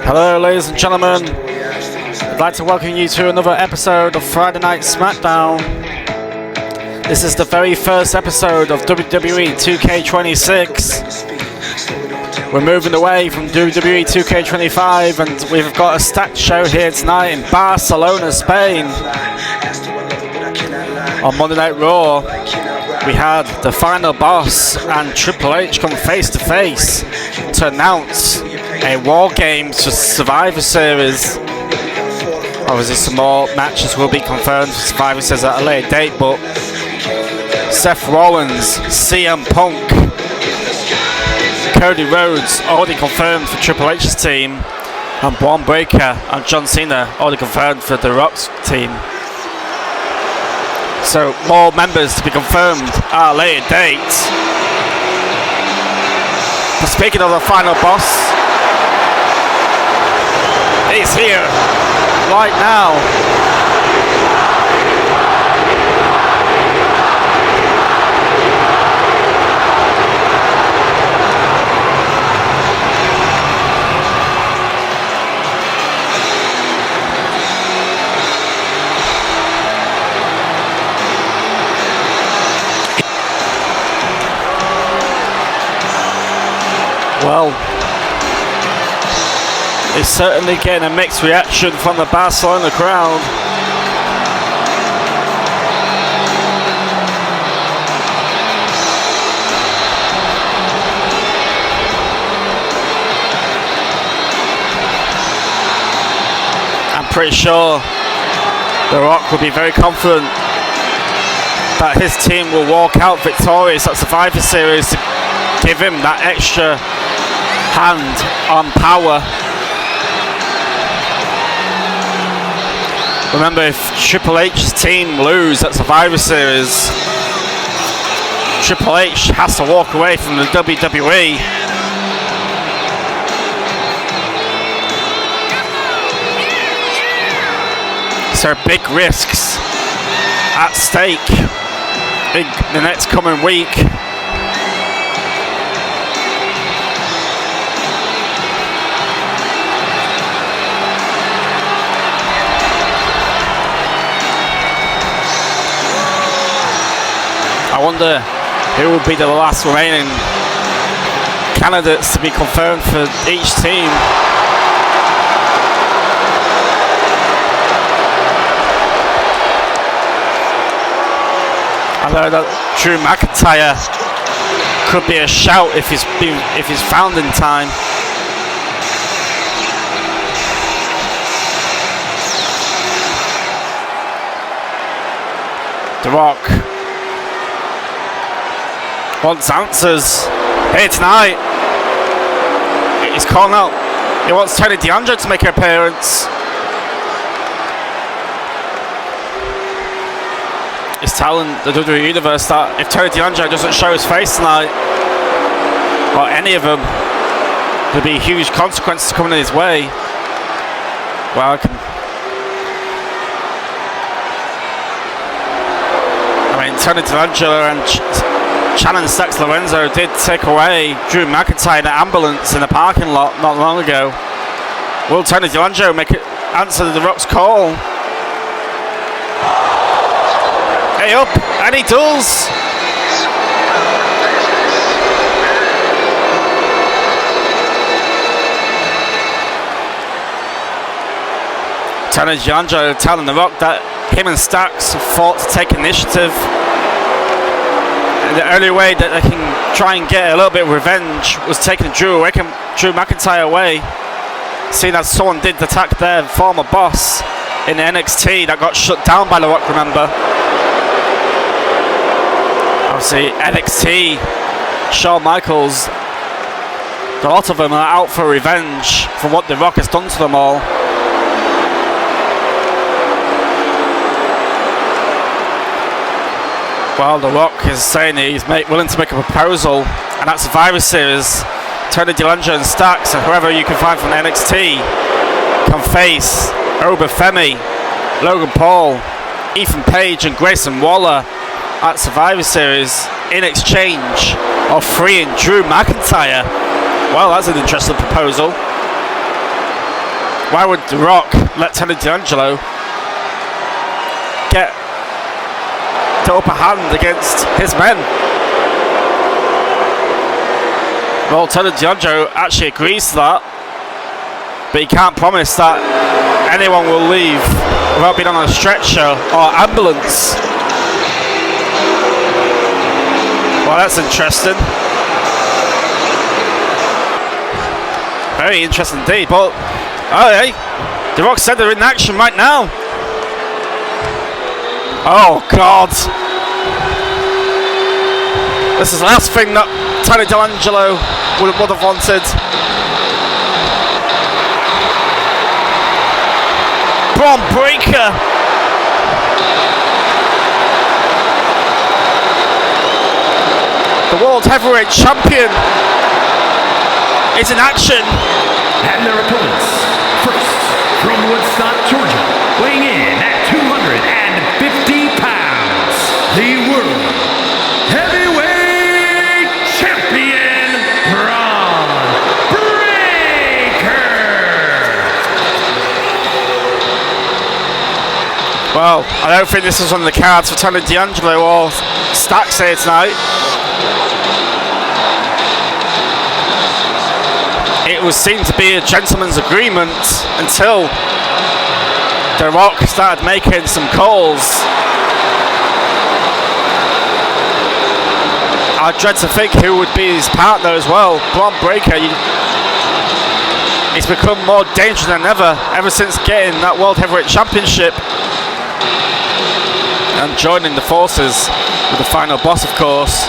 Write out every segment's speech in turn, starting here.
Hello ladies and gentlemen, I'd like to welcome you to another episode of Friday Night SmackDown. This is the very first episode of WWE 2K26. We're moving away from WWE 2K25 and we've got a stacked show here tonight in Barcelona, Spain. On Monday Night Raw, we had the final boss and Triple H come face to face to announce a War Games for Survivor Series. Obviously some more matches will be confirmed for Survivor Series at a later date, but Seth Rollins, CM Punk, Cody Rhodes already confirmed for Triple H's team, and Bron Breakker and John Cena already confirmed for The Rock's team. So more members to be confirmed at a later date. But speaking of the final boss, he's here right now. Well, he's certainly getting a mixed reaction from the Barcelona crowd. I'm pretty sure The Rock will be very confident that his team will walk out victorious at Survivor Series to give him that extra hand on power. Remember, if Triple H's team lose at Survivor Series, Triple H has to walk away from the WWE. So big risks at stake in the next coming week. I wonder who will be the last remaining candidates to be confirmed for each team. I know that Drew McIntyre could be a shout if he's found in time. The Rock wants answers here tonight. He's calling out. He wants Tony D'Angelo to make an appearance. He's telling the WWE Universe that if Tony D'Angelo doesn't show his face tonight, or any of them, there'll be huge consequences coming his way. Well, Tony D'Angelo and Shannon Stacks Lorenzo did take away Drew McIntyre in an ambulance in the parking lot not long ago. Will Tony D'Angelo answer The Rock's call? Hey up, and he does! Tony D'Angelo telling The Rock that him and Stacks fought to take initiative. The only way that they can try and get a little bit of revenge was taking Drew McIntyre away, seeing as someone did attack their former boss in NXT that got shut down by The Rock, remember? Obviously NXT, Shawn Michaels, a lot of them are out for revenge for what The Rock has done to them all. Well, The Rock is saying he's willing to make a proposal, and that's Survivor Series. Tony D'Angelo and Stacks, and whoever you can find from NXT, can face Femi, Logan Paul, Ethan Page, and Grayson Waller at Survivor Series in exchange of freeing Drew McIntyre Well, that's an interesting proposal. Why would The Rock let Tony D'Angelo get the upper hand against his men? Well, Tony D'Angelo actually agrees to that, but he can't promise that anyone will leave without being on a stretcher or ambulance. Well, that's interesting. Very interesting indeed, but hey, The Rock said they're in action right now. Oh God. This is the last thing that Tony D'Angelo would have wanted. Bron Breakker. The World Heavyweight Champion is in action. And their opponents, first from Woodstock, Georgia, weighing in at 250 pounds, the World Heavyweight Champion, Bron Breakker. Well, I don't think this is on the cards for Tony D'Angelo or Stacks here tonight. It was seen to be a gentleman's agreement until The Rock started making some calls. I dread to think who would be his partner as well. Bron Breakker, he's become more dangerous than ever since getting that World Heavyweight Championship and joining the forces with the final boss, of course.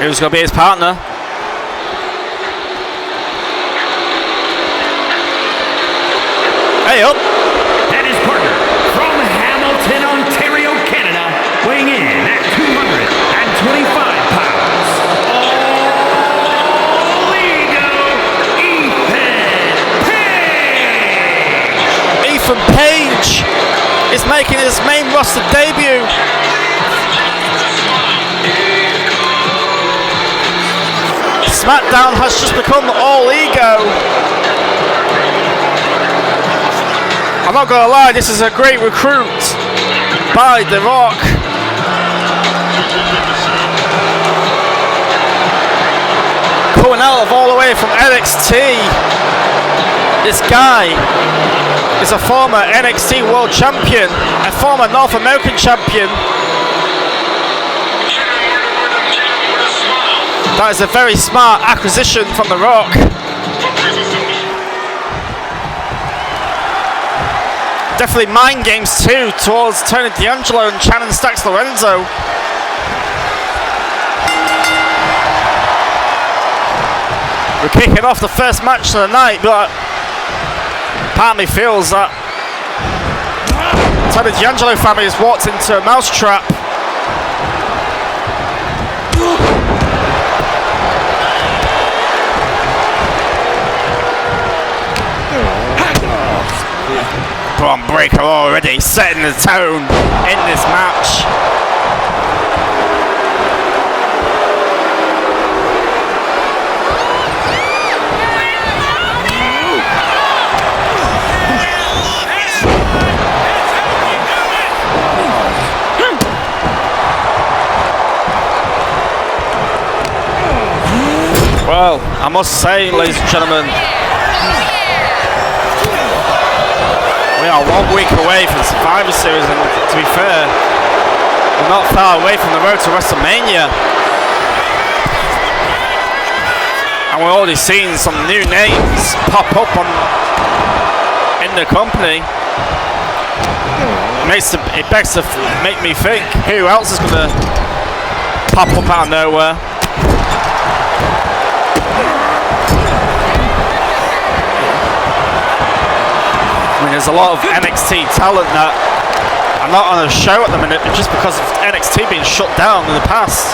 Who's going to be his partner? Hey up! And his partner from Hamilton, Ontario, Canada, weighing in at 225 pounds. All ego, Ethan Page is making his main roster debut. SmackDown has just become all ego. I'm not gonna lie, this is a great recruit by The Rock. Coming out of all the way from NXT. This guy is a former NXT World Champion, a former North American Champion. That is a very smart acquisition from The Rock. Definitely mind games too towards Tony D'Angelo and Channing Stacks Lorenzo. We're kicking off the first match of the night, but part of me feels that Tony D'Angelo family has walked into a mousetrap. Bron Breakker already setting the tone in this match. Well, I must say, ladies and gentlemen, we are 1 week away from the Survivor Series, and to be fair, we're not far away from the road to WrestleMania. And we're already seeing some new names pop up in the company. It begs to make me think, who else is going to pop up out of nowhere? I mean, there's a lot of NXT talent that are not on a show at the minute, but just because of NXT being shut down in the past.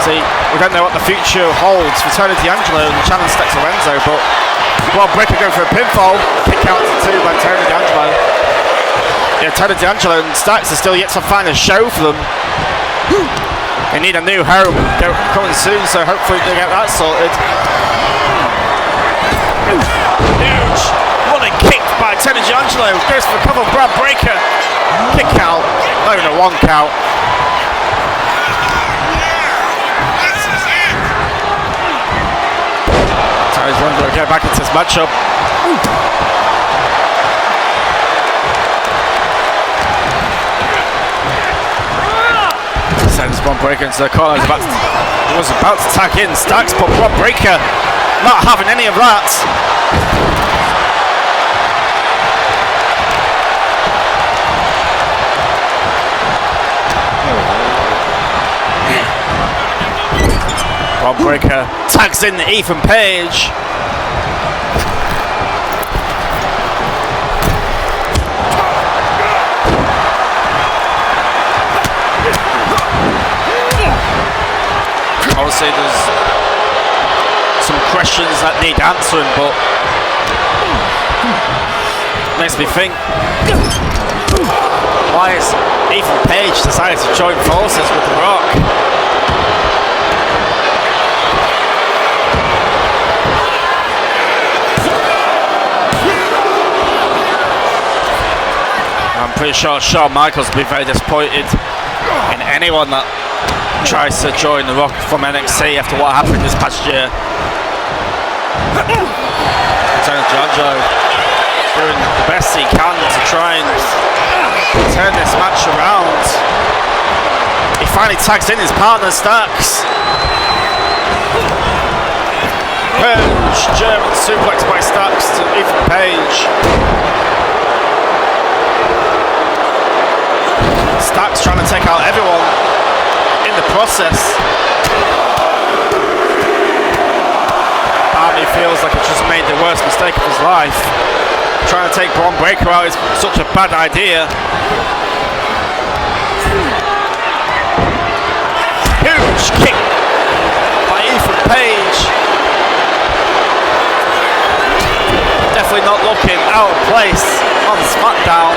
See, we don't know what the future holds for Tony D'Angelo and Channing Stacks Lorenzo, but Bron Breakker going for a pinfall, kick out to 2 by Tony D'Angelo. Yeah, Tony D'Angelo and Stacks are still yet to find a show for them. They need a new home coming soon, so hopefully they get that sorted. Huge running kick by Tony D'Angelo. Goes for the cover, Brad Breaker. Kick out. Not even a 1 count. Tony D'Angelo get back into this matchup. Sends Bron Breakker into the corner. He was about to tag in Stacks, but Bron Breakker not having any of that. Bron Breakker tags in Ethan Page. Obviously there's some questions that need answering, but makes me think, why has Ethan Page decided to join forces with The Rock? I'm pretty sure Shawn Michaels will be very disappointed in anyone that tries to join The Rock from NXT after what happened this past year. Tony D'Angelo doing the best he can to try and turn this match around. He finally tags in his partner Stacks. Huge German suplex by Stacks to Ethan Page. Stacks trying to take out everyone in the process. He feels like he just made the worst mistake of his life. Trying to take Bron Breakker out is such a bad idea. Huge kick by Ethan Page. Definitely not looking out of place on SmackDown.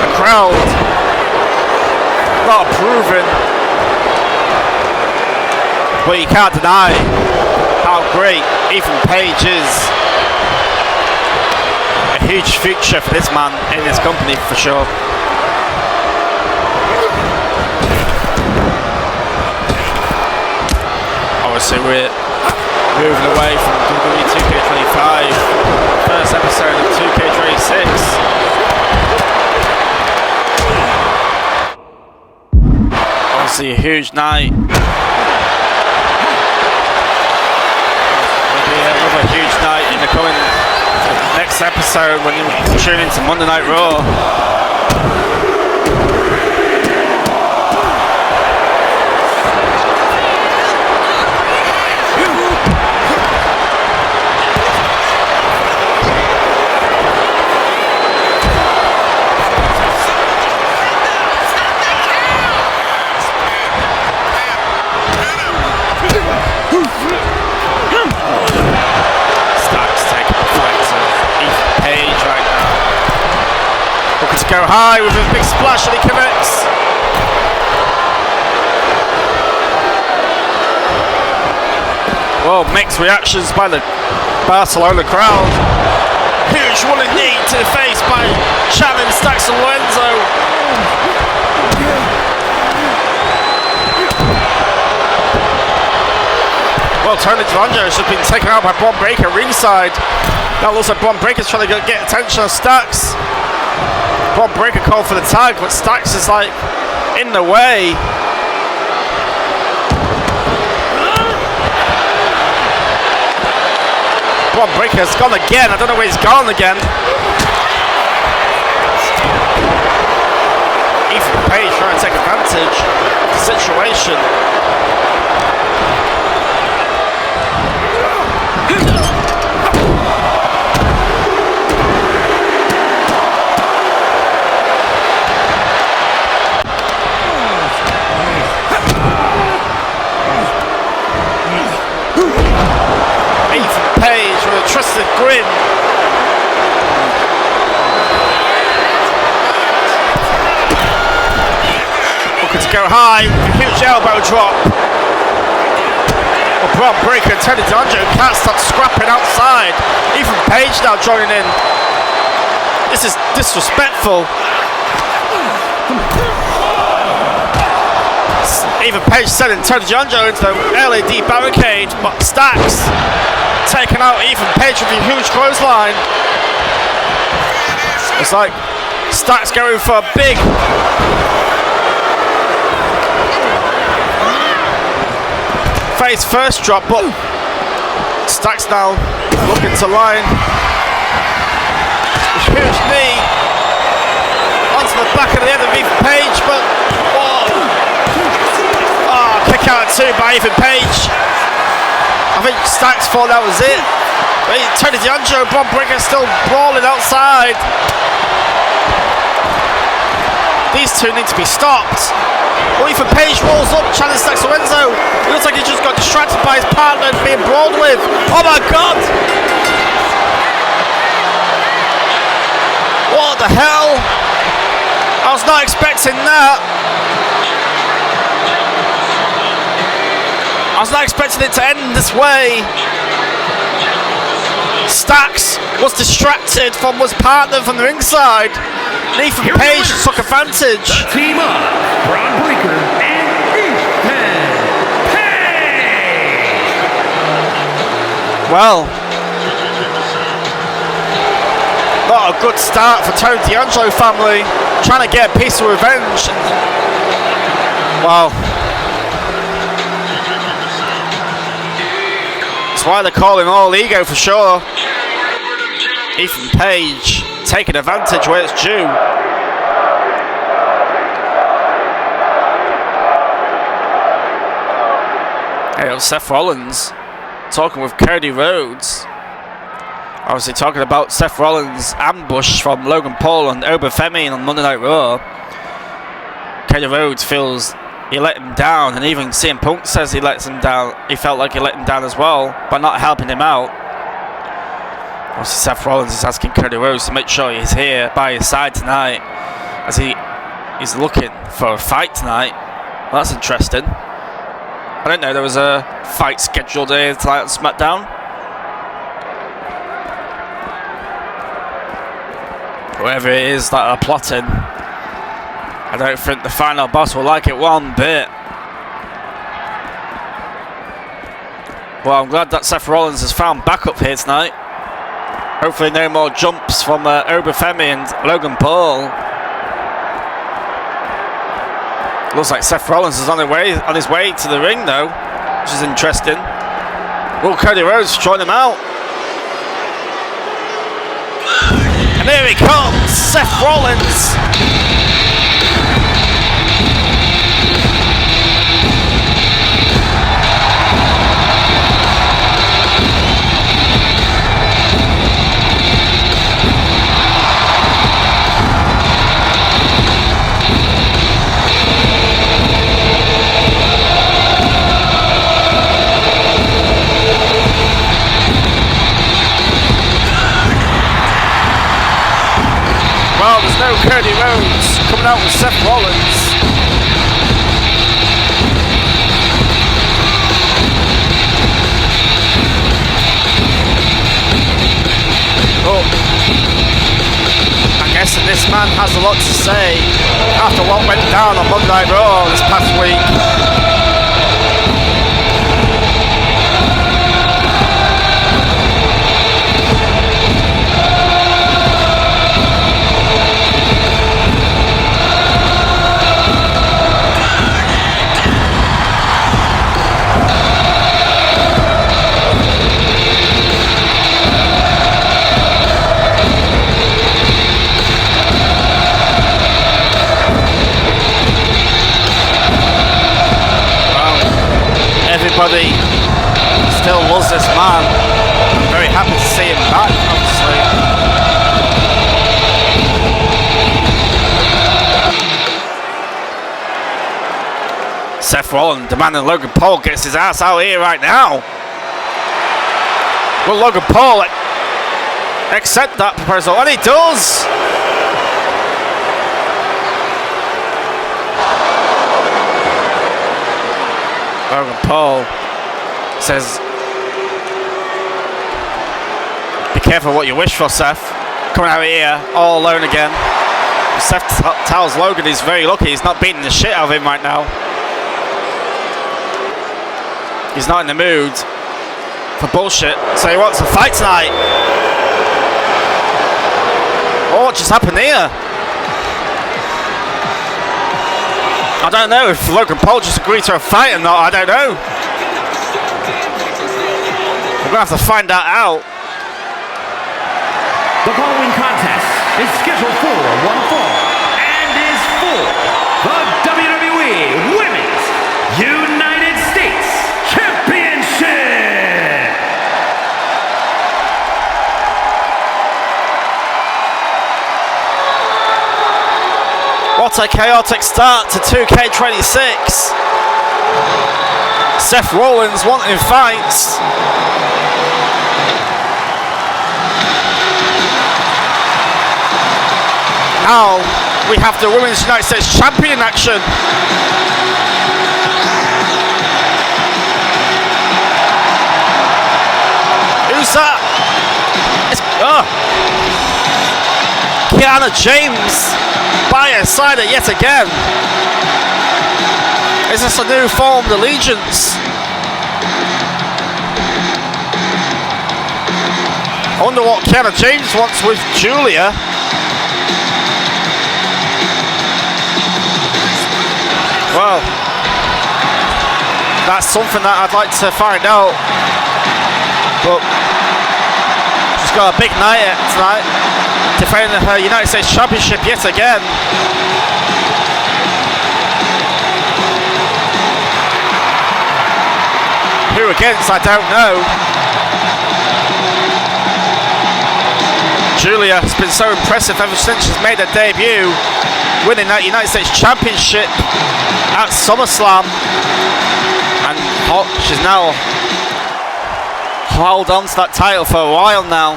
The crowd not approving, but you can't deny how great Ethan Page is. A huge future for this man in this company for sure. Obviously we're moving away from WWE 2K25, first episode of 2K26. Obviously a huge night. Another huge night in the coming next episode when you tune into Monday Night Raw. Go high with a big splash and he connects. Well, mixed reactions by the Barcelona crowd. Huge running knee to the face by Shannon Stacks and Lorenzo. Well, Tony D'Angelo has just been taken out by Bron Breakker ringside. Now looks like Bron Breakker's trying to get attention of Stacks. Bron Breakker called for the tag, but Stacks is like in the way. Bron Breakker's gone again. I don't know where he's gone again. Ethan Page trying to take advantage of the situation. Page with a trusted grin. Looking to go high. A huge elbow drop. Well, Bron Breakker and Tony D'Angelo can't stop scrapping outside. Even Page now joining in. This is disrespectful. Even Page sending Tony D'Angelo into the LED barricade, but Stacks taking out Even Page with a huge clothesline. It's like Stacks going for a big face first drop, but Stacks now looking to line. A huge knee onto the back of the head of Even Page, but kick out at 2 by Even Page. I think Stacks thought that was it. But Tony D'Angelo, Bron Breakker still brawling outside. These two need to be stopped. Well, Even Page rolls up, challenges Stacks Lorenzo. It looks like he just got distracted by his partner and being brawled with. Oh my god! What the hell? I was not expecting that. I was not expecting it to end this way. Stacks was distracted from his partner from the ringside. Even Page took advantage. The team up, Bron Breakker and Ethan Page. Well, not a good start for Tony D'Angelo family. Trying to get a piece of revenge. Well, that's why they call him all ego for sure. Even Page taking advantage where it's due. Hey, Seth Rollins talking with Cody Rhodes. Obviously talking about Seth Rollins' ambush from Logan Paul and Femi on Monday Night Raw. Cody Rhodes feels he let him down, and even CM Punk says he lets him down. He felt like he let him down as well by not helping him out. Obviously Seth Rollins is asking Cody Rhodes to make sure he's here by his side tonight, as he's looking for a fight tonight. Well, that's interesting. I didn't know there was a fight scheduled here tonight on SmackDown. Whoever it is that are plotting, I don't think the final boss will like it one bit. Well, I'm glad that Seth Rollins has found backup here tonight. Hopefully no more jumps from Femi and Logan Paul. Looks like Seth Rollins is on his way to the ring though, which is interesting. Will Cody Rhodes join him out? And here he comes, Seth Rollins. Well, there's no Cody Rhodes coming out with Seth Rollins. Oh, I'm guessing this man has a lot to say after what went down on Monday Night Raw this past week. Everybody still loves this man. Very happy to see him back, obviously. Seth Rollins demanding Logan Paul gets his ass out here right now. Will Logan Paul accept that proposal? And he does! Logan Paul says, be careful what you wish for, Seth. Coming out here all alone again. Seth tells Logan he's very lucky he's not beating the shit out of him right now. He's not in the mood for bullshit, so he wants a fight tonight. Oh, what just happened here? I don't know if Logan Paul just agreed to a fight or not, I don't know. We're going to have to find that out. The following contest is scheduled for one fall and is for the WWE Women's United States Championship. What a chaotic start to 2K26. Seth Rollins wanting fights. Now we have the Women's United States Champion action. Who's that? It's Kiana James by her side yet again. Is this a new formed allegiance? I wonder what Kiana James wants with Giulia. Well, that's something that I'd like to find out. But she's got a big night tonight, defending her United States Championship yet again. Who against, I don't know. Giulia has been so impressive ever since she's made her debut, winning that United States Championship at SummerSlam, and she's now held on to that title for a while now,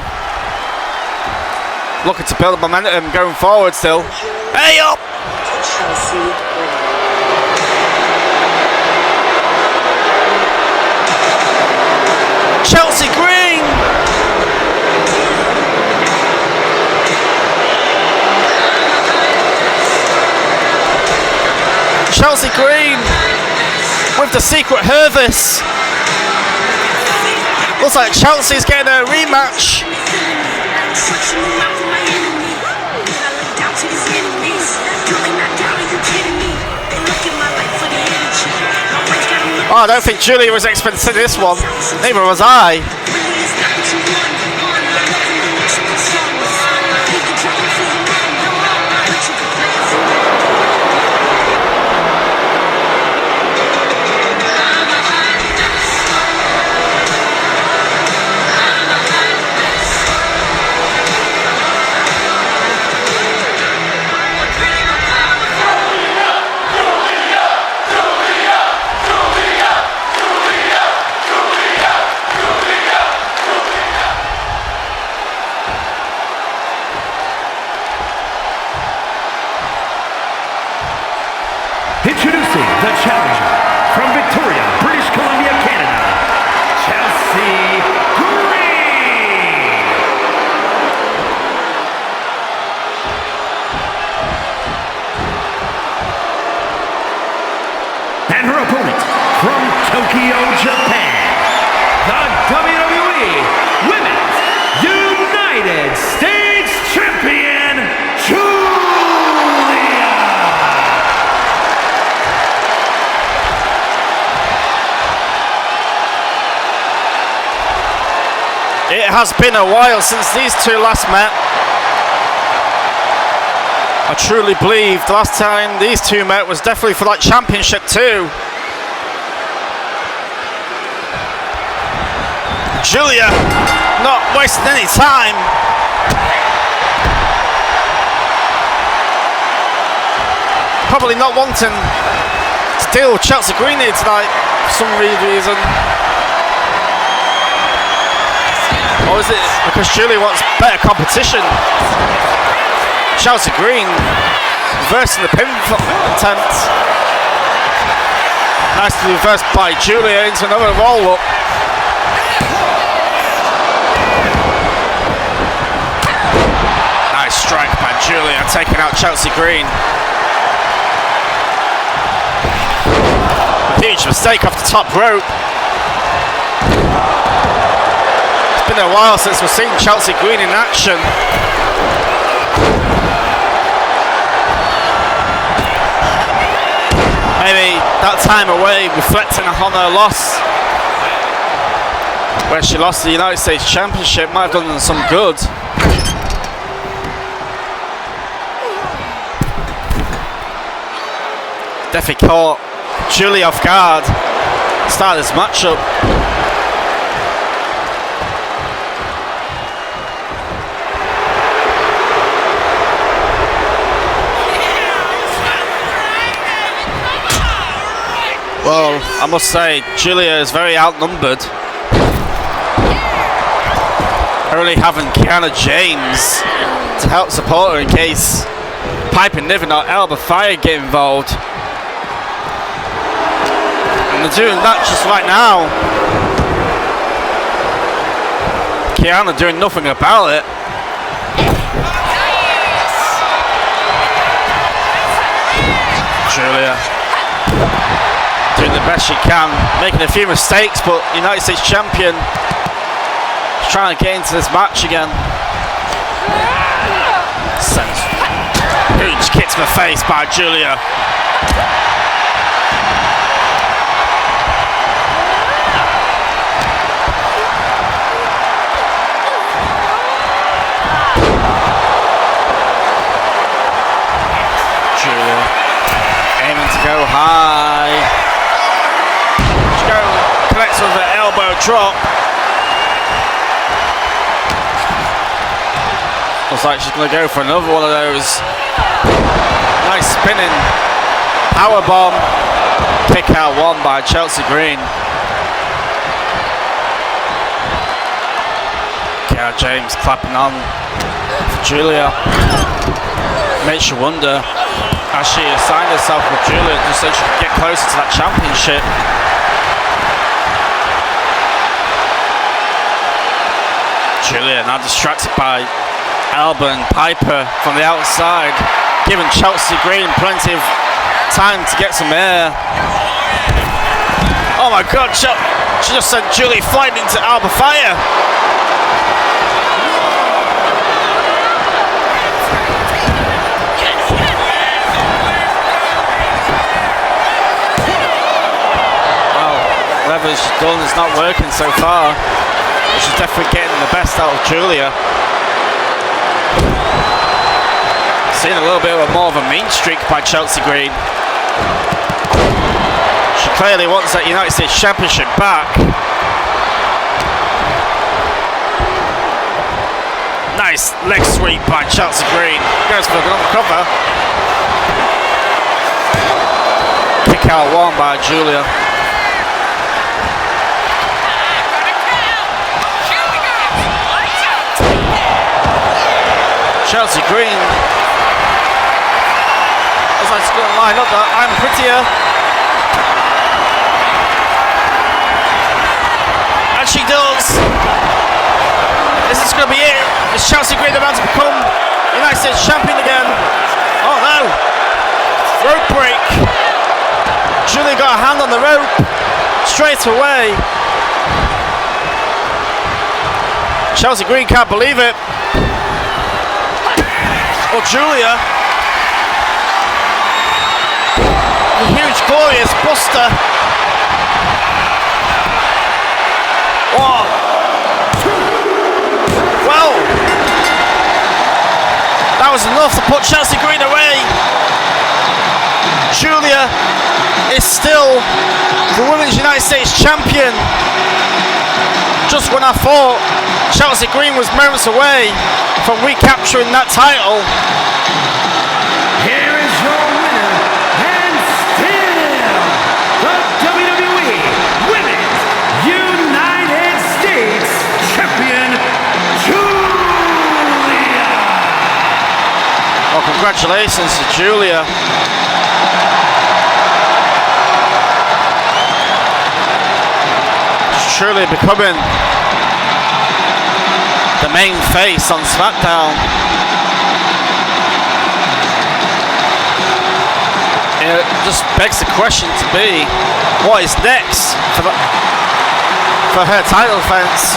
looking to build up momentum going forward still. Hey up! Chelsea Green! Chelsea Green with the secret Hervice. Looks like Chelsea's getting a rematch. Oh, I don't think Giulia was expecting this one. Neither was I. Introducing the challenger from Victoria, British Columbia, Canada, Chelsea Green. And her opponent from Tokyo, Japan, the WWE Women's United States Champion, Giulia. It has been a while since these two last met. I truly believe the last time these two met was definitely for that championship too. Giulia not wasting any time. Probably not wanting to deal with Chelsea Green here tonight for some reason. Or is it because Giulia wants better competition? Chelsea Green reversing the pin attempt. Nicely reversed by Giulia into another roll-up. Nice strike by Giulia, taking out Chelsea Green. A huge mistake off the top rope. It's been a while since we've seen Chelsea Green in action. Maybe that time away reflecting on her loss, where she lost the United States Championship, might have done them some good. Definitely caught Giulia off guard. Start this matchup. Well, I must say, Giulia is very outnumbered. Only having Kiana James to help support her in case Piper Niven or Elba Fire get involved. And they're doing that just right now. Kiana doing nothing about it. Giulia doing the best she can, making a few mistakes, but United States Champion is trying to get into this match again. Sends huge kick to the face by Giulia. Giulia aiming to go high. Connects with the elbow drop. Looks like she's going to go for another one of those. Nice spinning power bomb. Kick out one by Chelsea Green. Kiana James clapping on for Giulia. Makes you wonder, as she assigned herself with Giulia just so she could get closer to that championship. Giulia now distracted by Elba and Piper from the outside, giving Chelsea Green plenty of time to get some air. Oh my God, she just sent Giulia flying into Elba Fire. Well, whatever she's done is not working so far. She's definitely getting the best out of Giulia. Seeing a little bit of more of a mean streak by Chelsea Green. She clearly wants that United States Championship back. Nice leg sweep by Chelsea Green. Goes for another cover. Kick out one by Giulia. Chelsea Green looks like she's going to line up that I'm prettier. And she does. This is going to be it. Is Chelsea Green about to become United States Champion again? Oh no. Rope break. Giulia got a hand on the rope straight away. Chelsea Green can't believe it. Well, Giulia, a huge glorious buster. Oh. Well, that was enough to put Chelsea Green away. Giulia is still the Women's United States Champion. Just when I thought Chelsea Green was moments away from recapturing that title. Here is your winner, and still the WWE Women's United States Champion, Giulia. Well, congratulations to Giulia. truly becoming the main face on SmackDown. It just begs the question to be, what is next for her title defense?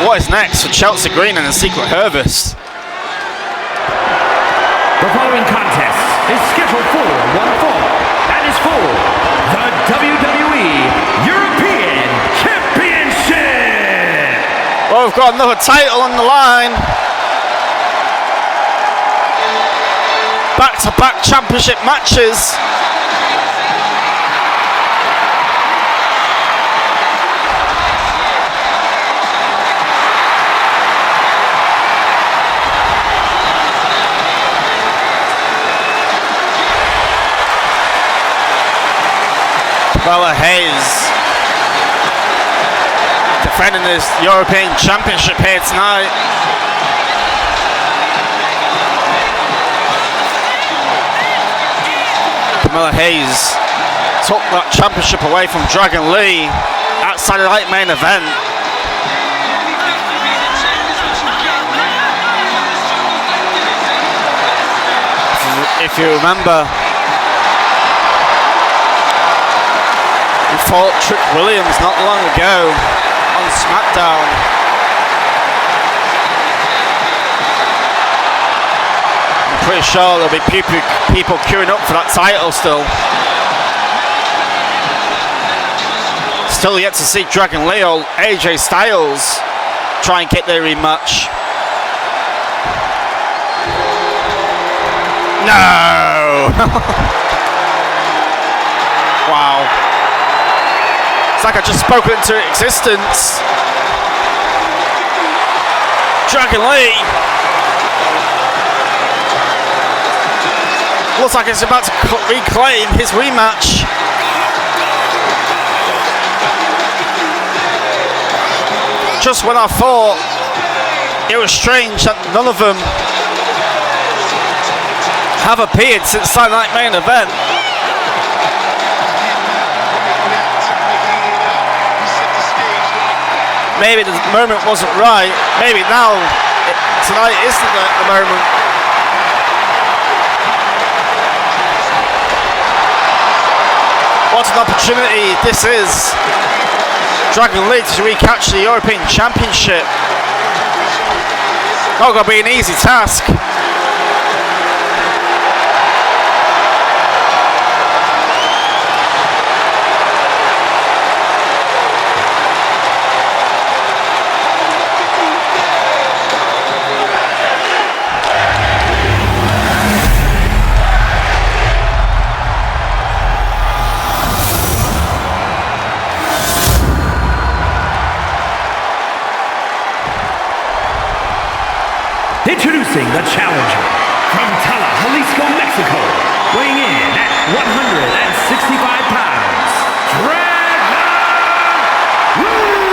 What is next for Chelsea Green and the Secret Hervice? The following contest is scheduled for one fall. That is for the WWE European Championship. Well, we've got another title on the line. Back-to-back championship matches. Carmelo defending his European Championship here tonight. Carmelo took that championship away from Dragon Lee at Saturday Night Main Event. If you remember, he fought Trick Williams not long ago on SmackDown. I'm pretty sure there'll be people queuing up for that title still. Still yet to see Dragon Lee or AJ Styles try and get their rematch. No! Wow. It's like I just spoke it into existence. Dragon Lee looks like he's about to reclaim his rematch. Just when I thought it was strange that none of them have appeared since Saturday Night Main Event. Maybe the moment wasn't right. Maybe now, tonight isn't the moment. What an opportunity this is. Dragon Lee to recapture the European Championship. Not going to be an easy task. Introducing the challenger from Tala, Jalisco, Mexico, weighing in at 165 pounds, Dragon Lee!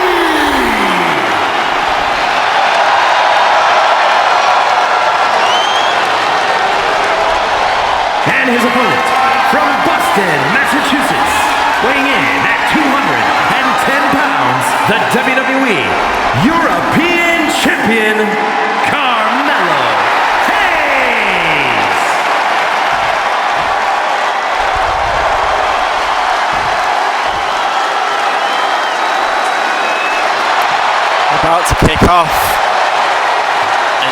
And his opponent from Boston, Massachusetts, weighing in at 210 pounds, the WWE European Champion, Carmelo. About to kick off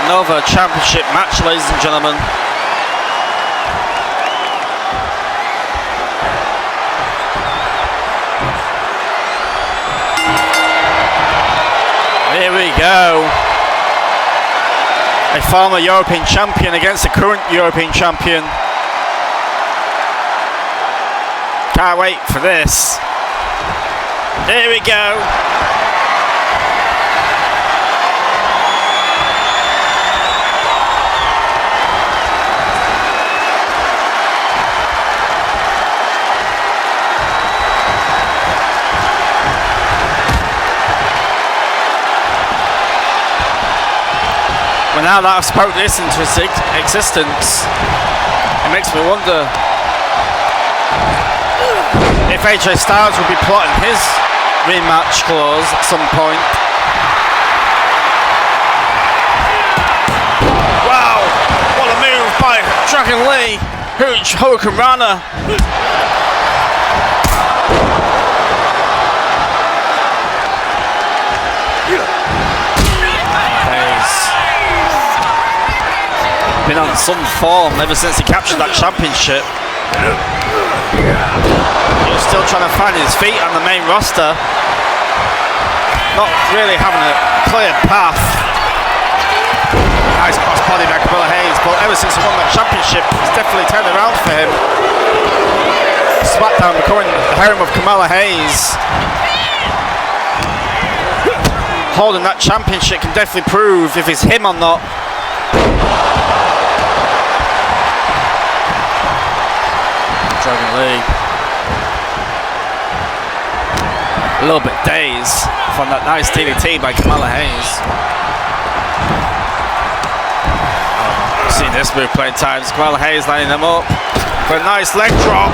another championship match, ladies and gentlemen. Here we go. A former European champion against a current European champion. Can't wait for this. Here we go. Well, now that I've spoke this into existence, it makes me wonder if AJ Styles will be plotting his rematch clause at some point. Wow, what a move by Dragon Lee. Huge Hurricane Rana. Been on some form ever since he captured that championship. He's still trying to find his feet on the main roster. Not really having a clear path. Nice cross body by Carmelo Hayes, but ever since he won that championship, it's definitely turned around for him. SmackDown becoming the harem of Carmelo Hayes. Holding that championship can definitely prove if it's him or not. Dragon Lee. A little bit dazed from that nice DDT by Carmelo Hayes. You've seen this move plenty of times. Carmelo Hayes lining them up for a nice leg drop.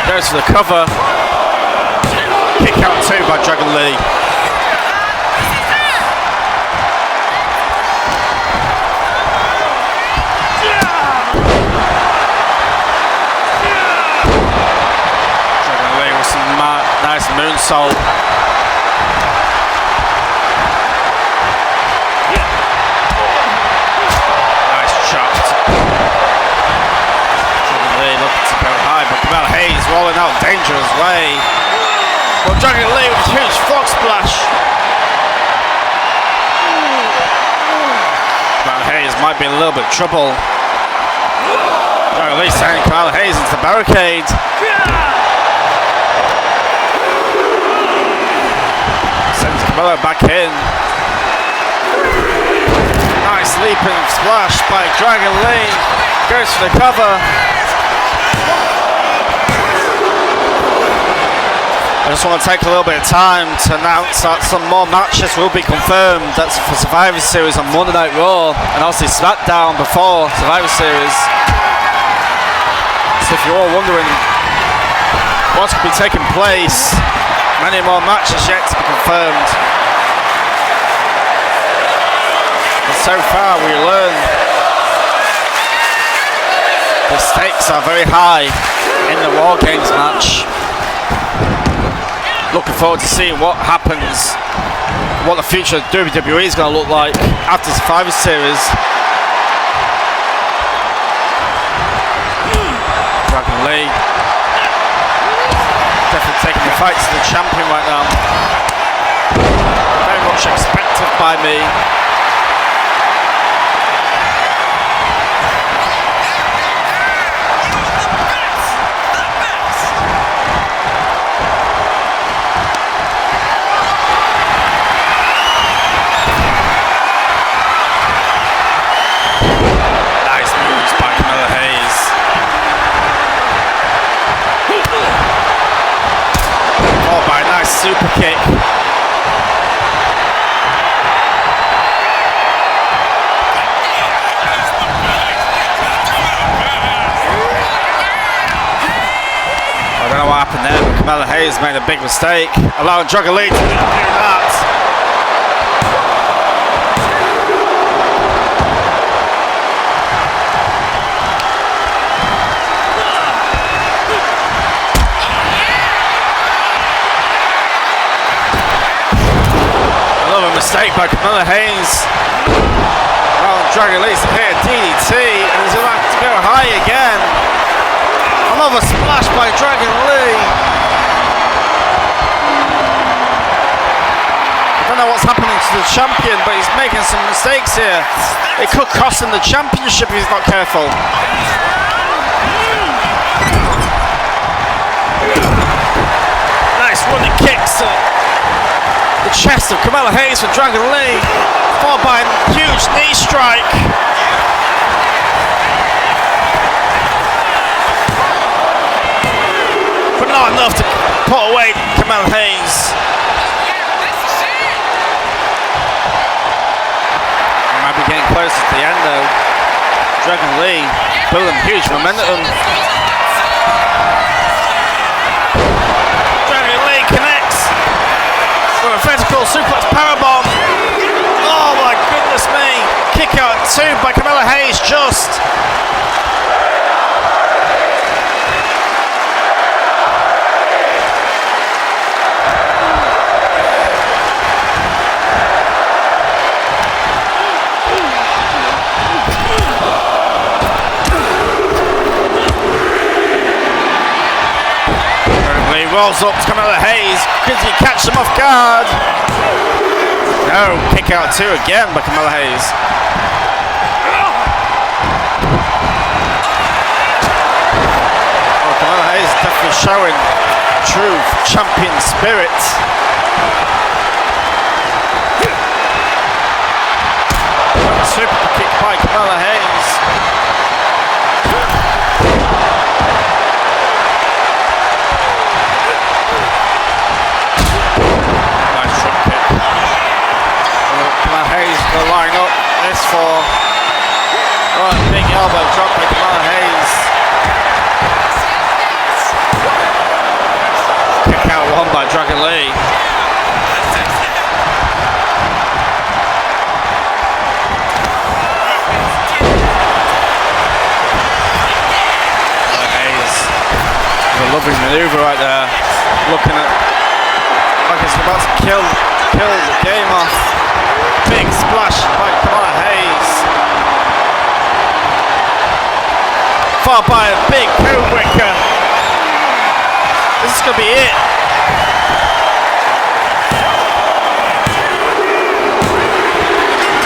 Goes for the cover. Kick out two by Dragon Lee. Nice moonsault. Nice chopped. Dragon Lee looking to go high, but Carmelo Hayes rolling out dangerous way. Well, Dragon Lee with a huge frog splash. Carmelo Hayes might be in a little bit of trouble. Dragon Lee sending Carmelo Hayes into the barricade. Carmelo back in. Nice leaping splash by Dragon Lee. Goes for the cover. I just want to take a little bit of time to announce that some more matches will be confirmed. That's for Survivor Series on Monday Night Raw and obviously SmackDown before Survivor Series. So if you're all wondering what's going to be taking place, many more matches yet to be confirmed. And so far we learn the stakes are very high in the War Games match. Looking forward to seeing what happens, what the future of WWE is going to look like after Survivor Series. Dragon Lee definitely taking the fight to the champion right now. Very much expected by me. Nice moves by Carmelo Hayes. Followed by a nice super kick. I don't know what happened there, but Carmelo Hayes made a big mistake, allowing Dragon Lee to do that. Mistake by Carmelo Hayes. Well, Dragon Lee's hit a DDT and he's about to go high again. Another splash by Dragon Lee. I don't know what's happening to the champion, but he's making some mistakes here. It could cost him the championship if he's not careful. Nice running kicks. The chest of Carmelo Hayes for Dragon Lee, followed by a huge knee strike. But not enough to put away Carmelo Hayes. We might be getting close to the end though. Dragon Lee building huge momentum. suplex powerbomb. Oh my goodness me. Kick out 2 by Carmelo Hayes just. Rolls up to Carmelo Hayes. Could he catch him off guard? No, kick out 2 again by Carmelo Hayes. Well, Carmelo Hayes definitely showing true champion spirit. Super kick by Carmelo Hayes. Hayes will line up this for big elbow drop by Carmelo Hayes. Kick out 1 by Dragon Lee. Hayes, a lovely maneuver right there. Looking at like it's about to kill the game off. Big splash by Carmelo Hayes. Followed by a big code breaker. This is going to be it.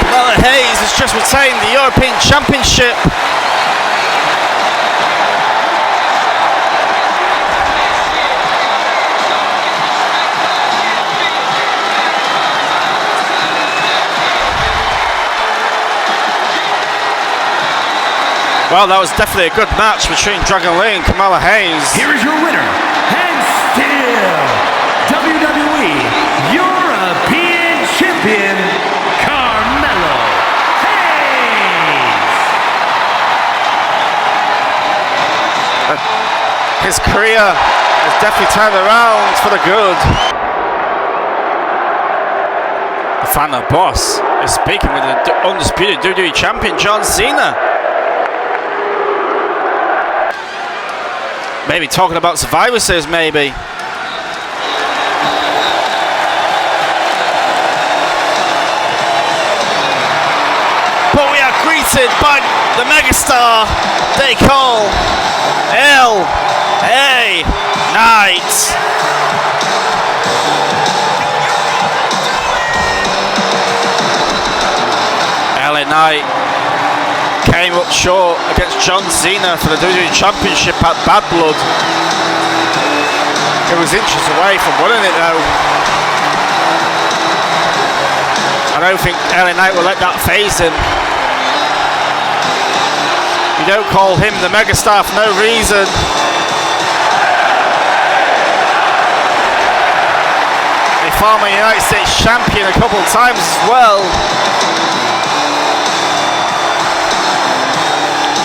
Carmelo Hayes has just retained the European Championship. Well, that was definitely a good match between Dragon Lee and Carmelo Hayes. Here is your winner, and still WWE European Champion, Carmelo Hayes. His career has definitely turned around for the good. The final boss is speaking with the undisputed WWE Champion, John Cena. Maybe talking about Survivor Series, maybe. But we are greeted by the megastar they call L.A. Knight. L.A. Knight came up short against John Cena for the WWE Championship at Bad Blood. He was inches away from winning it though. I don't think LA Knight will let that faze him. You don't call him the megastar for no reason. A former United States champion a couple of times as well.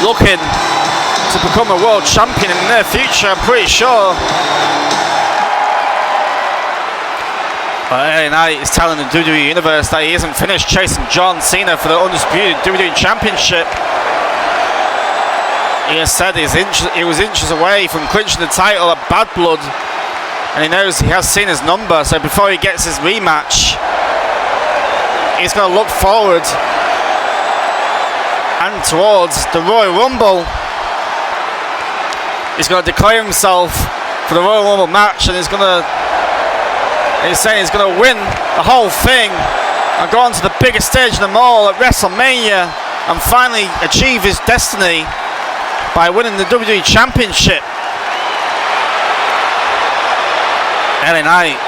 Looking to become a world champion in the near future, I'm pretty sure. But LA Knight is telling the WWE Universe that he isn't finished chasing John Cena for the undisputed WWE Championship. He has said he was inches away from clinching the title at Bad Blood, and he knows he has Cena's number, so before he gets his rematch, he's going to look forward and towards the Royal Rumble. He's going to declare himself for the Royal Rumble match, and he's saying he's going to win the whole thing and go on to the biggest stage of them all at WrestleMania and finally achieve his destiny by winning the WWE Championship. LA Knight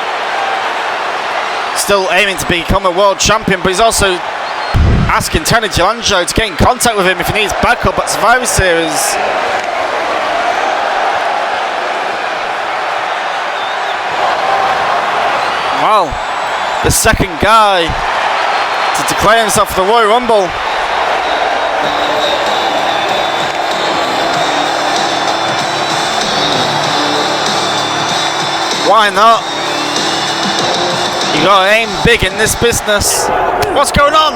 still aiming to become a world champion, but he's also asking Tony D'Angelo to get in contact with him if he needs backup at Survivor Series. Well, the second guy to declare himself for the Royal Rumble. Why not? You gotta aim big in this business. What's going on?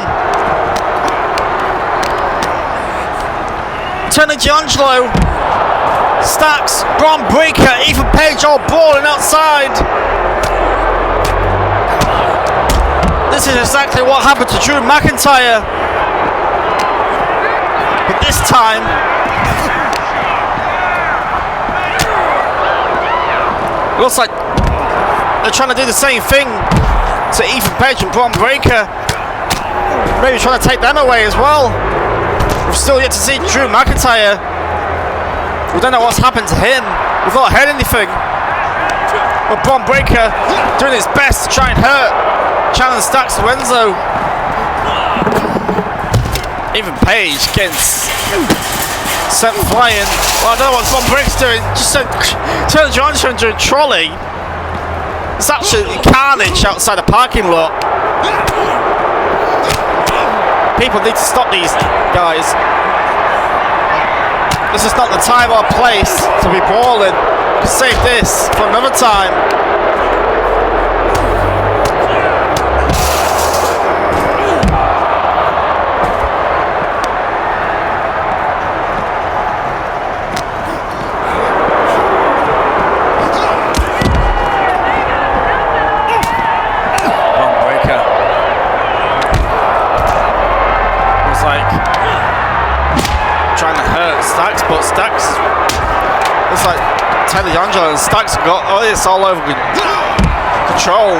Turner D'Angelo. Stacks, Bron Breaker, Ethan Page all brawling outside. This is exactly what happened to Drew McIntyre. But this time, it looks like they're trying to do the same thing to Ethan Page and Bron Breaker. Maybe trying to take them away as well. We've still yet to see Drew McIntyre. We don't know what's happened to him. We've not heard anything. But Bron Breaker doing his best to try and hurt Challenge Stacks Lorenzo. Even Page getting sent flying. Well, I don't know what Bron Breaker's doing. Just turns around into a trolley. It's absolutely carnage outside the parking lot. People need to stop these guys. This is not the time or place to be brawling. Save this for another time. But Stacks, it's like Taylor D'Angelo and Stacks got this all over control.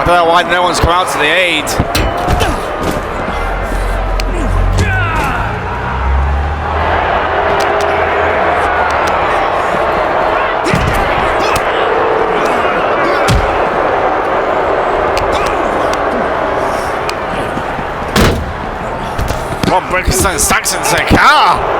I don't know why no one's come out to the aid. Bron Breaker sends Stacks into the car.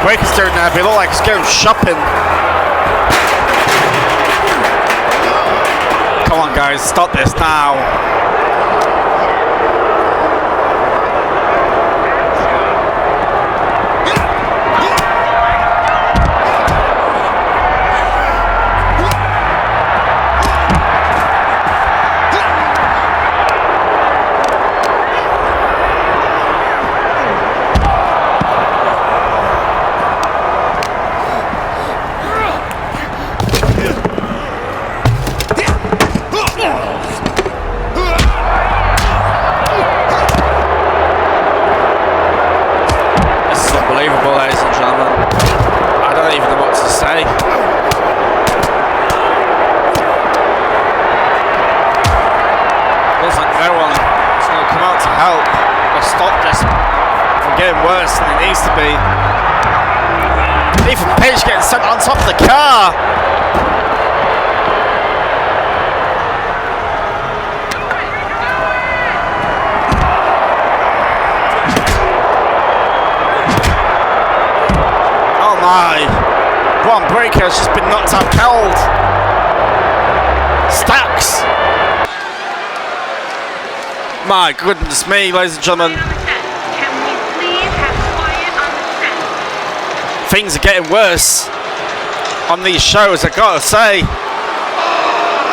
Breaker's doing now, but he looks like he's going shopping. Come on guys, stop this now. Worse than it needs to be. Ethan Page getting sent on top of the car. Oh my. Bron Breaker has just been knocked out cold. Stacks. My goodness me, ladies and gentlemen. Things are getting worse on these shows, I gotta say.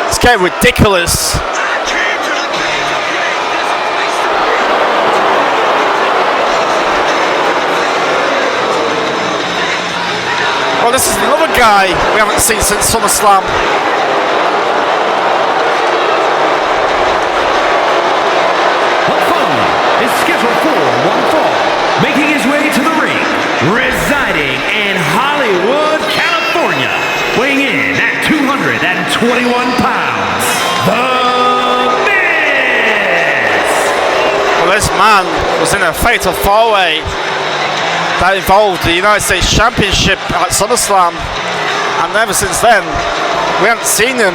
It's getting ridiculous. this is another guy we haven't seen since SummerSlam. The following is scheduled for one fall, making his way to the ring, residing in Hollywood, California, weighing in at 221 pounds, The Miz! Well, this man was in a fatal four-way that involved the United States Championship at SummerSlam, and ever since then, we haven't seen him.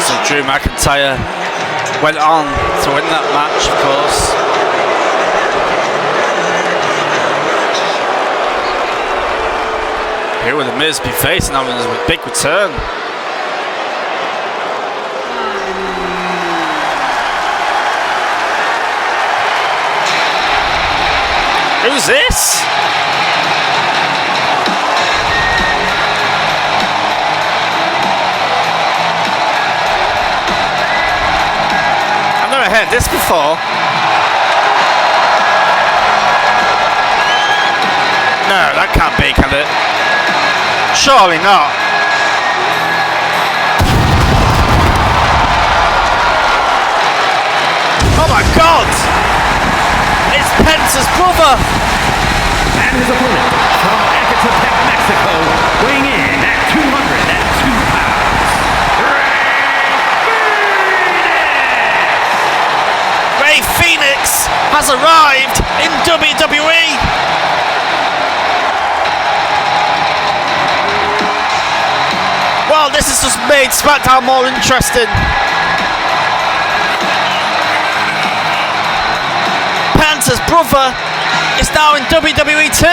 So Drew McIntyre went on to win that match, of course. Who will the Miz be facing on his big return? Who's this? I've never heard this before. No, that can't be, can it? Surely not. Oh my God! It's Penta's brother! And his opponent from Ecatepec, Mexico, weighing in at 202 pounds, Rey Fenix has arrived in WWE! Well, this has just made SmackDown more interesting. Penta's brother is now in WWE 2.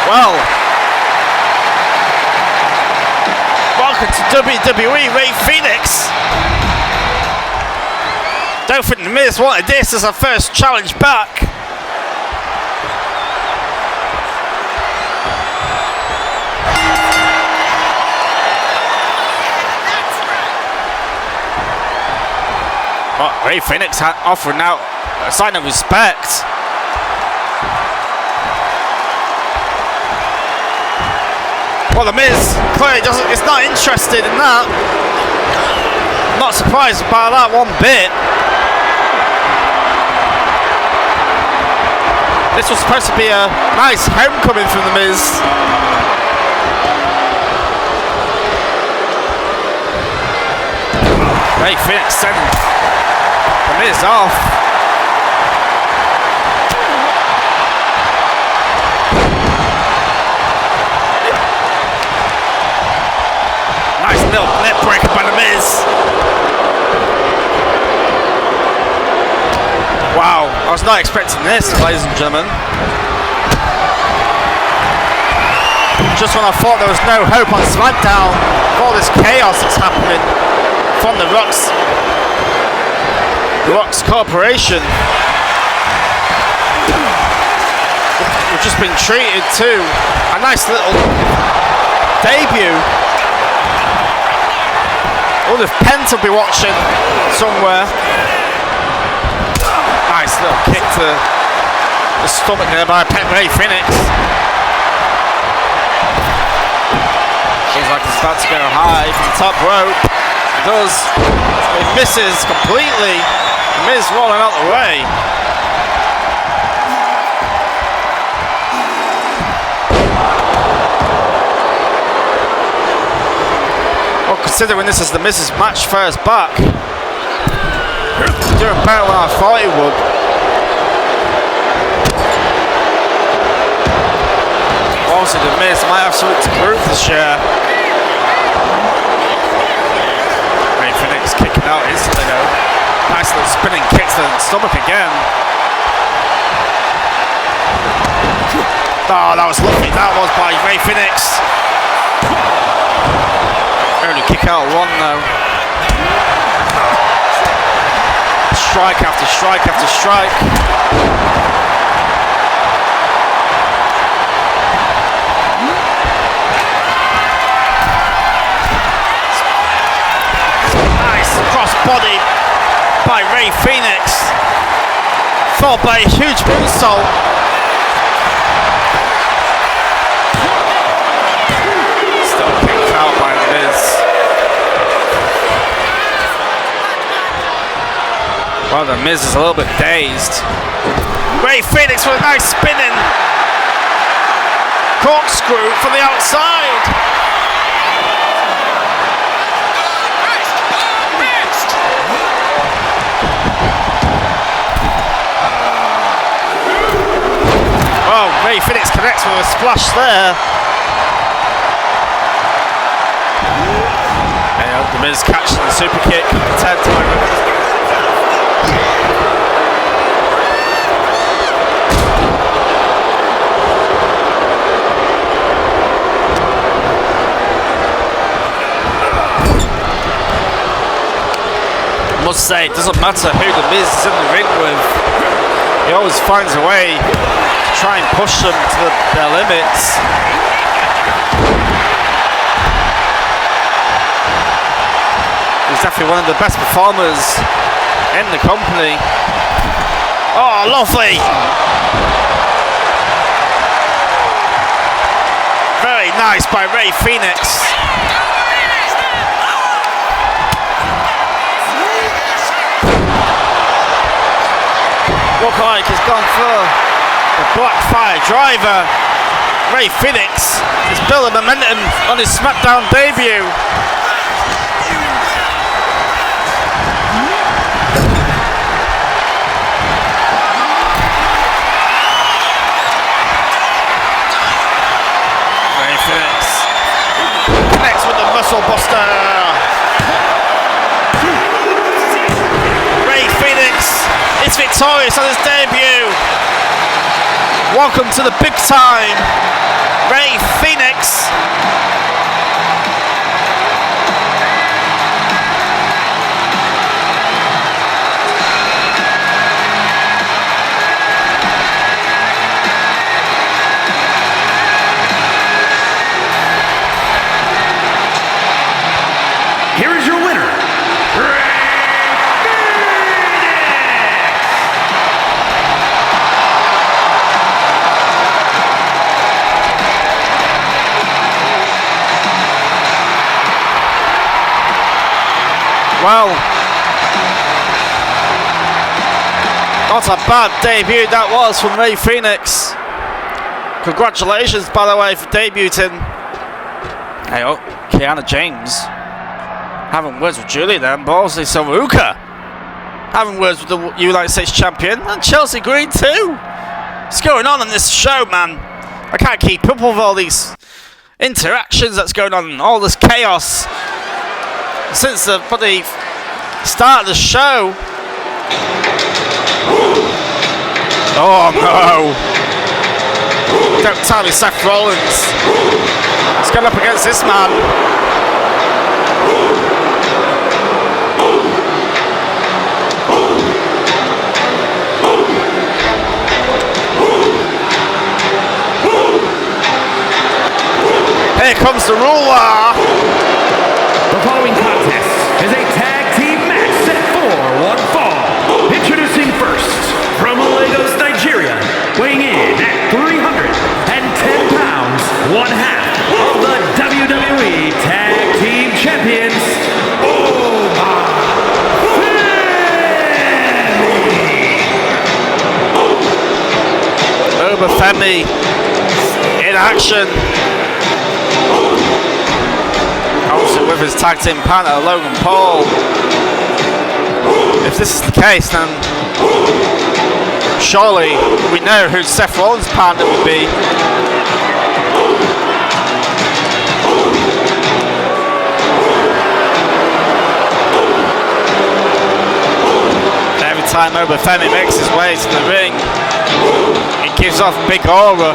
Well, welcome to WWE, Rey Fenix. Don't think the Miz wanted this as a first challenge back. But Rey Fenix offering out a sign of respect. Well, the Miz clearly is not interested in that. Not surprised by that one bit. This was supposed to be a nice homecoming from the Miz. Rey Fenix sending the Miz off. Nice little net breaker by the Miz. Wow, I was not expecting this, ladies and gentlemen. Just when I thought there was no hope on SmackDown, all this chaos that's happening from the Rocks Corporation. We've just been treated to a nice little debut. I wonder if Pence will be watching somewhere. Nice little kick to the stomach there by Rey Fenix. Seems like it's about to go high from the top rope. It does. It misses completely. Miz rolling out the way. Well, considering this is the Miz's match first back, doing better than I thought he would. Obviously the Miz might have something to prove this year. Rey Fenix kicking out instantly though. Nice little spinning kick to the stomach again. Oh, that was lovely. That was by Rey Fenix. Only kick out of one though. Strike after strike after strike. Nice cross body by Rey Fenix. Followed by a huge moonsault. Still kicked out by The Miz. Well, The Miz is a little bit dazed. Rey Fenix with a nice spinning corkscrew from the outside. Oh, Rey Fenix connects with a splash there. And The Miz catching the super kick. 10 times. I must say, it doesn't matter who The Miz is in the ring with, he always finds a way to try and push them to their limits. He's definitely one of the best performers in the company. Oh, lovely! Very nice by Rey Fenix. Look like he's gone for the Blackfire driver. Rey Fenix is building momentum on his SmackDown debut. Rey Fenix connects with the muscle buster. Rey Fenix is victorious on his debut. Welcome to the big time, Rey Fenix. Here is your winner, well, not a bad debut that was from Rey Fenix. Congratulations, by the way, for debuting. Hey, oh, Kiana James having words with Giulia then, but obviously Saruka having words with the United States champion, and Chelsea Green too. What's going on in this show, man? I can't keep up with all these interactions that's going on and all this chaos since the bloody start of the show. Oh no! Don't tell me Seth Rollins. He's going up against this man. Here comes the ruler. The following contest is a tag team match set for one fall. Introducing first, from Lagos, Nigeria, weighing in at 310 pounds, one half of the WWE Tag Team Champions, Femi in action. Also with his tag team partner Logan Paul. If this is the case, then surely we know who Seth Rollins' partner would be. time Femi makes his way to the ring. He gives off big aura.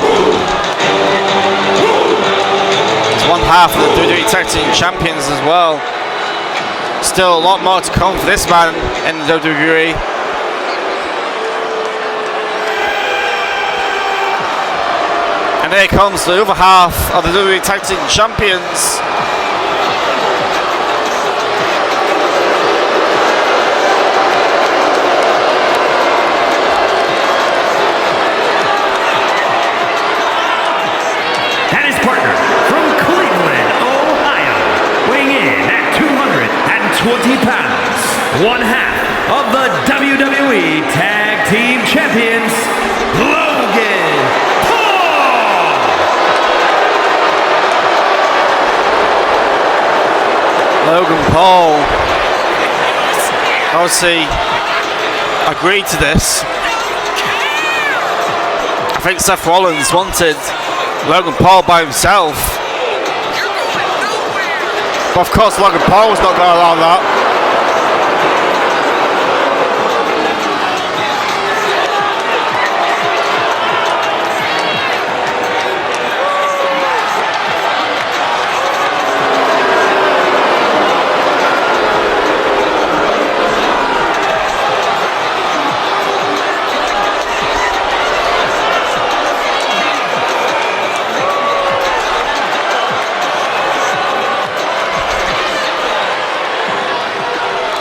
He's one half of the WWE Tag Team Champions as well. Still a lot more to come for this man in the WWE. And here comes the other half of the WWE Tag Team Champions. And his partner from Cleveland, Ohio, weighing in at 220 pounds, one half of the WWE Tag Team Champions, Logan. Logan Paul obviously agreed to this. I think Seth Rollins wanted Logan Paul by himself, but of course Logan Paul was not going to allow that.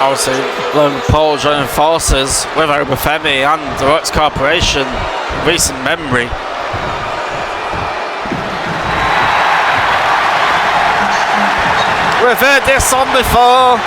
Obviously, Logan Paul joining forces with Femi and the Rhodes Corporation, recent memory. We've heard this on before.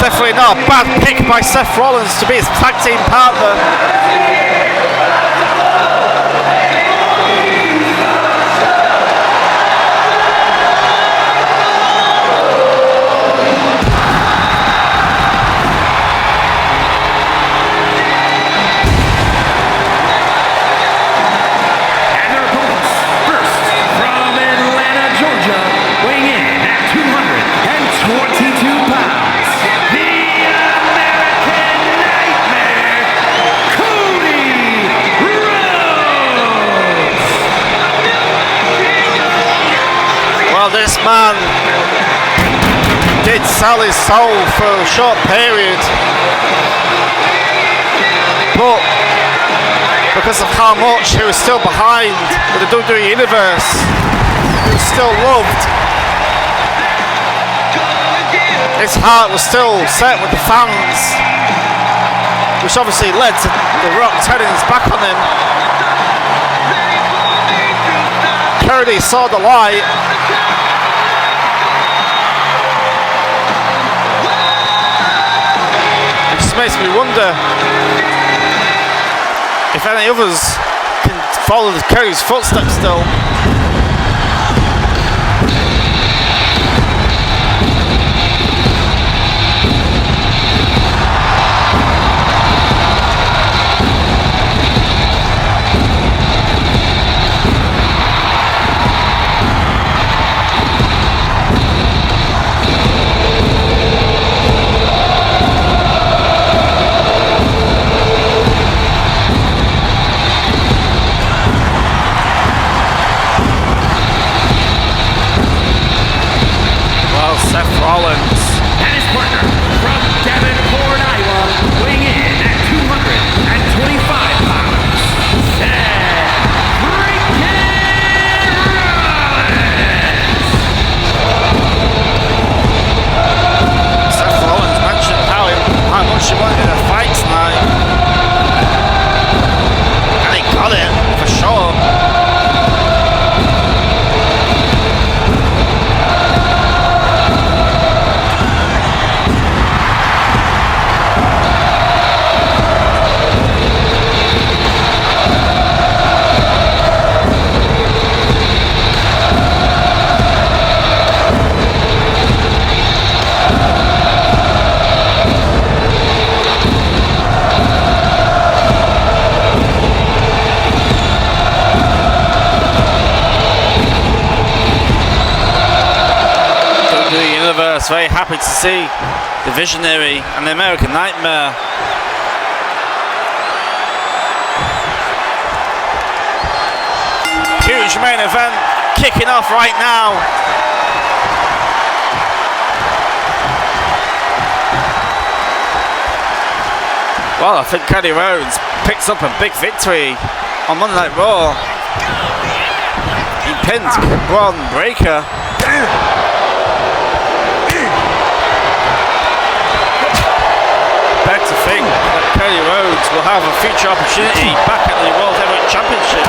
Definitely not a bad pick by Seth Rollins to be his tag team partner. And their opponents, first from Atlanta, Georgia, weighing in at 222 pounds. This man did sell his soul for a short period, but because of how much he was still behind with the WWE Universe, he was still loved. His heart was still set with the fans, which obviously led to The Rock turning his back on him. Cody saw the light. Makes me wonder if any others can follow Cody's footsteps still. very happy to see the Visionary and the American Nightmare. Huge main event kicking off right now. Well, I think Cody Rhodes picks up a big victory on Monday Night Raw. He pinned Bron Breakker. Beg to think that Cody Rhodes will have a future opportunity back at the World Heavyweight Championship.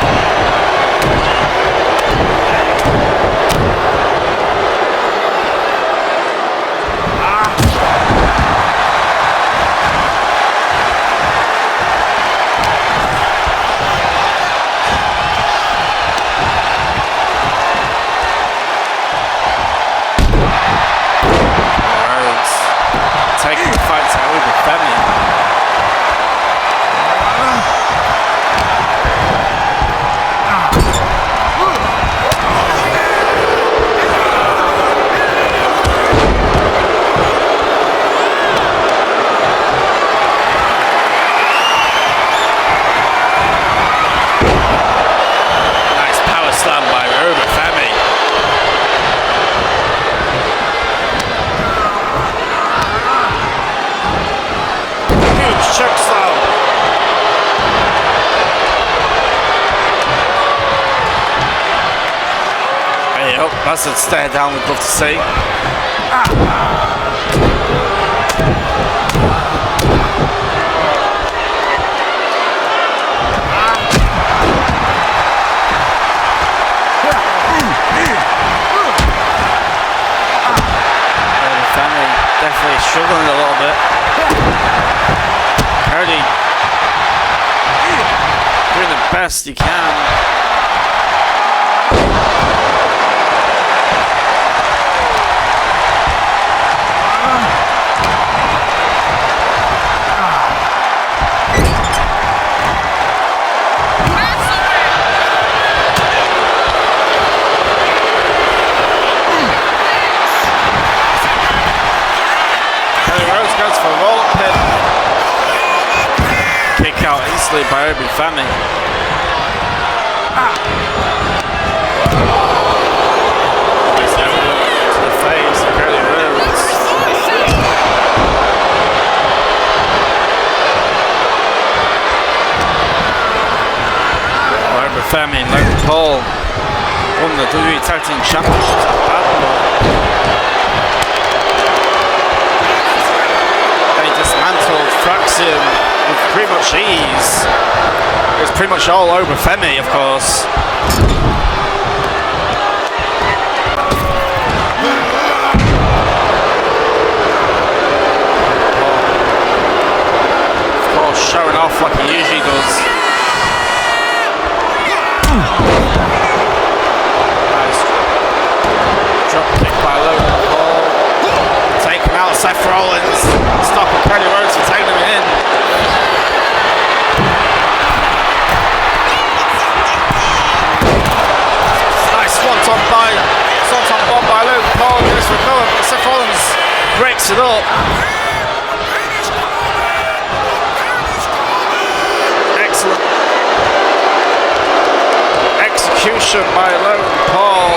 Taking the fight to Femi. Nice power slam by Femi. Choke slam. Hey, oh, that's a stare down we'd love to see. The family definitely struggling a little bit. Cody doing the best he can. Cody Rhodes goes for a roll-up pin. Kick out instantly by Femi. Nice elbow to the face of Cody Rhodes. Femi and Logan Paul won the WWE Tag Team Championships at Barcelona. They dismantled Fraxium with pretty much ease. It was pretty much all over Femi, of course. Of course, showing off like he usually does. Nice drop kick by Logan Paul. Taking out Seth Rollins. Stopping Cody Rhodes for taking him in. Nice swanton bomb by Logan Paul. Goes for a cover, but Seth Rollins breaks it up. Excellent execution by Logan Paul.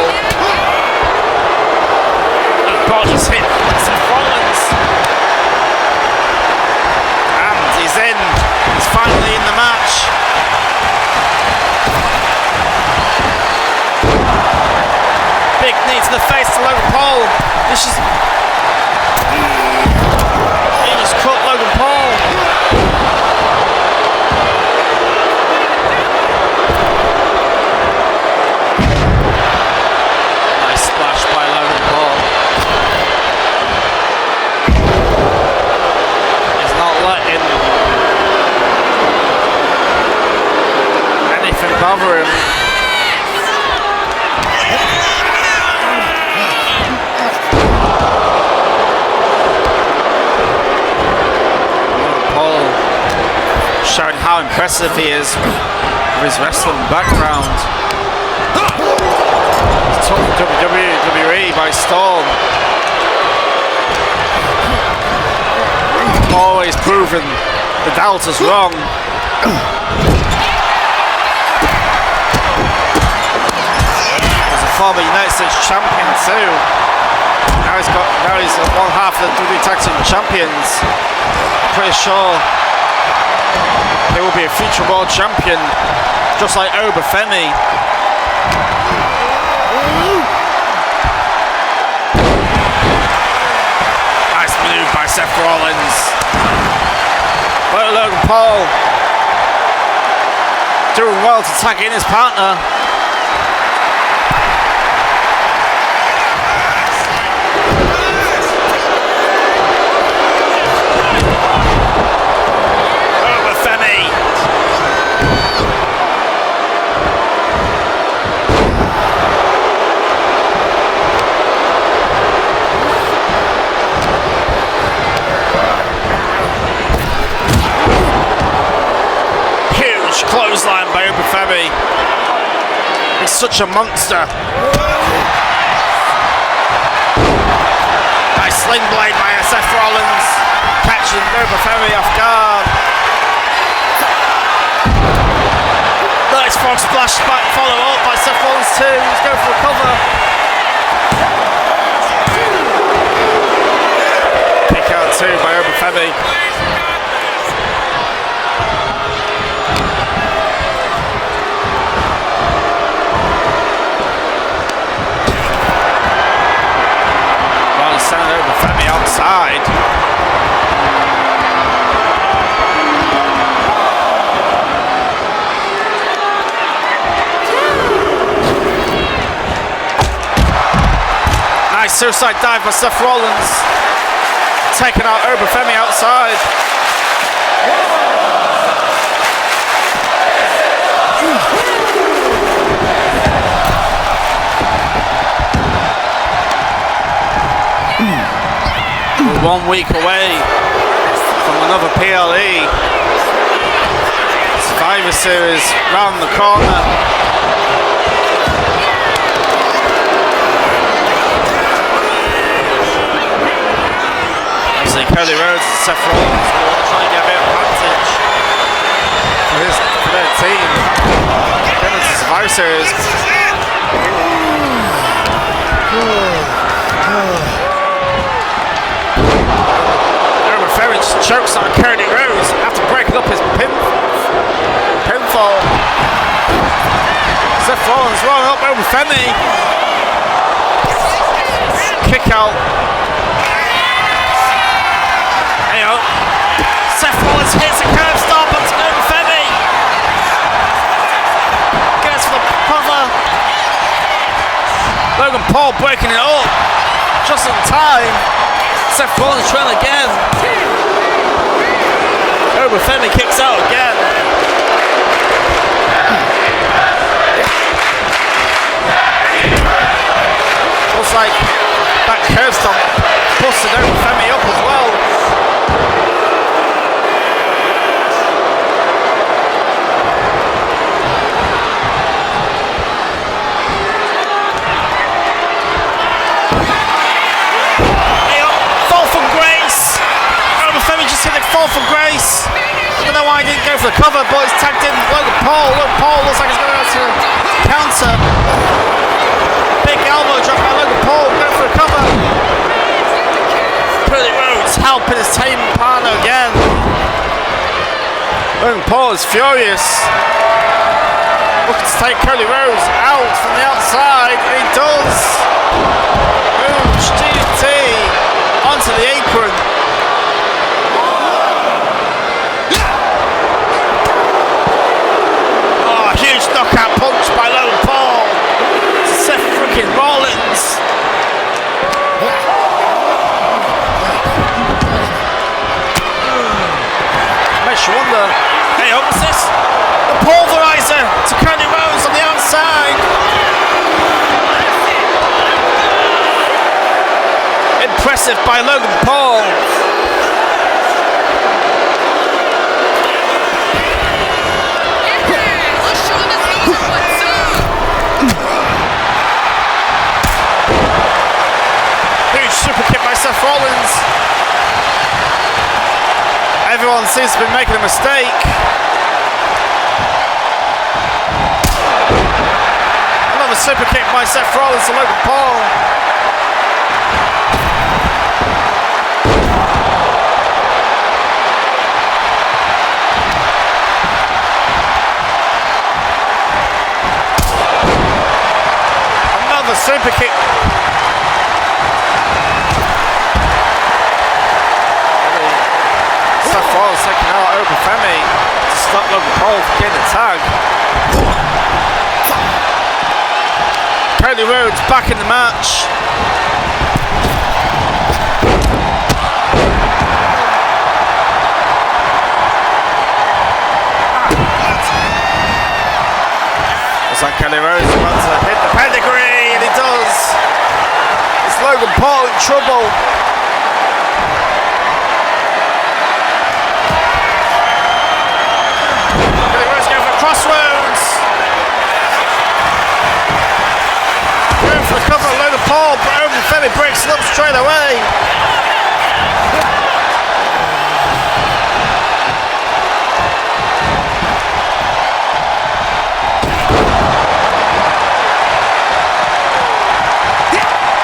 Logan Paul just hit Seth Rollins. And he's in. He's finally in the match. Big knee to the face to Logan Paul. This is... He just cut Logan Paul. Bother him. Paul showing how impressive he is with his wrestling background. He took WWE by storm. always proving the doubters wrong. He's a former United States champion too. Now he's one half of the WWE Tag Team Champions. Pretty sure he will be a future world champion, just like Femi. Nice move by Seth Rollins. But Logan Paul doing well to tag in his partner. Clothesline by Femi. He's such a monster. Nice sling blade by Seth Rollins, catching Femi off guard. Nice frog splash back, follow up by Seth Rollins too. He's going for a cover. Kick out too by Femi. Sending Femi outside. Nice suicide dive by Seth Rollins. Taking out Femi outside. We're 1 week away from another PLE. Survivor Series round the corner. Obviously Cody Rhodes and Seth Rollins will try and get a bit of advantage for their team. Getting into Survivor Series. Femi chokes on Cody Rhodes after breaking up his pinfall. Seth Rollins rolling up over Femi. Kick out. Anyhow, Seth Rollins hits a curb stomp onto Femi. Gets for the cover. Logan Paul breaking it up just in time. Seth Rollins trying again. Femi kicks out again. Looks like that curb stomp busted Femi up as well. Fall from grace. Femi just hit the fall from grace. I don't know why he didn't go for the cover, but he's tagged in Logan Paul. Logan Paul looks like he's going to counter. Big elbow drop by Logan Paul, going for the cover. Cody Rhodes helping his team partner again. Logan Paul is furious. Looking to take Cody Rhodes out from the outside, and he does. Boom, DDT onto the apron. Huge knockout punch by Logan Paul. Seth freaking Rollins. Makes you wonder. Hey, what's this? The pulverizer to Cody Rhodes on the outside. Impressive by Logan Paul. Super kick by Seth Rollins. Everyone seems to be making a mistake. Another super kick by Seth Rollins to Logan Paul. Another super kick. Seth Rollins taking out over Femi to stop Logan Paul from getting the tag. Cody Rhodes back in the match. Looks like Cody Rhodes about to hit the pedigree, and he does. It's Logan Paul in trouble. Cody Rhodes going for crossroads. Going for the cover of Logan Paul, but over Femi breaks it up straight away.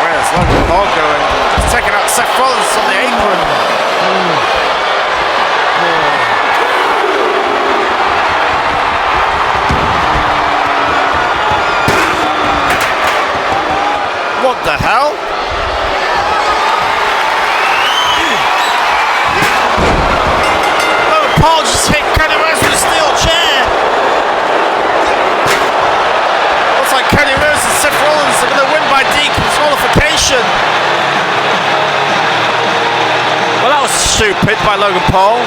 Where's Logan Paul going? He's taking out Seth Rollins on the apron. What the hell? Logan Paul just hit Cody Rhodes with a steel chair. Looks like Cody Rhodes and Seth Rollins are going to win by disqualification. Well, that was stupid by Logan Paul.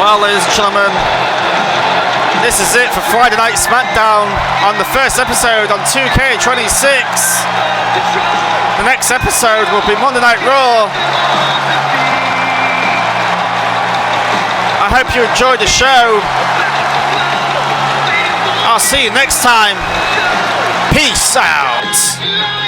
Well, ladies and gentlemen, this is it for Friday Night SmackDown on the first episode on 2K26. The next episode will be Monday Night Raw. I hope you enjoyed the show. I'll see you next time. Peace out.